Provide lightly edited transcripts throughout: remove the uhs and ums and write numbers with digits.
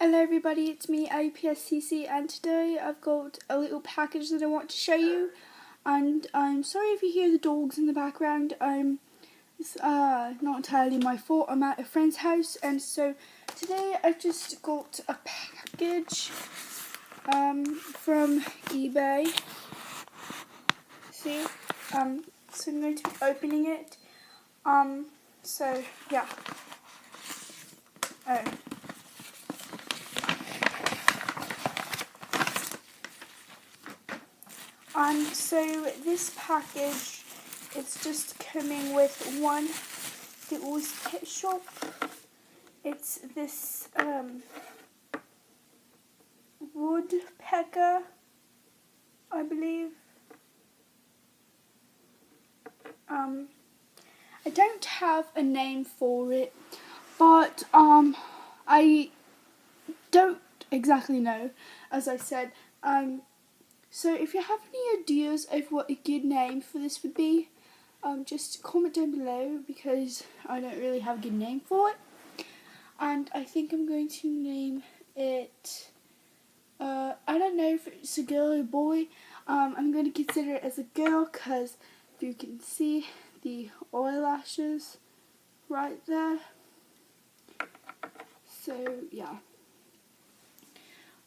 Hello everybody, it's me APSCC, and today I've got a little package that I want to show you, and I'm sorry if you hear the dogs in the background. It's not entirely my fault. I'm at a friend's house, and so today I just got a package from eBay. See? So I'm going to be opening it. So yeah. So this package, it's just coming with one little pet shop. It's this woodpecker, I believe. I don't have a name for it, but I don't exactly know, as I said. So if you have any ideas of what a good name for this would be, just comment down below, because I don't really have a good name for it. And I think I'm going to name it, I don't know if it's a girl or a boy. I'm going to consider it as a girl, because if you can see the eyelashes right there. So yeah.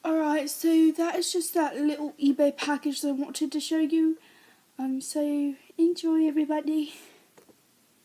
Alright, so that is just that little eBay package that I wanted to show you. So enjoy everybody.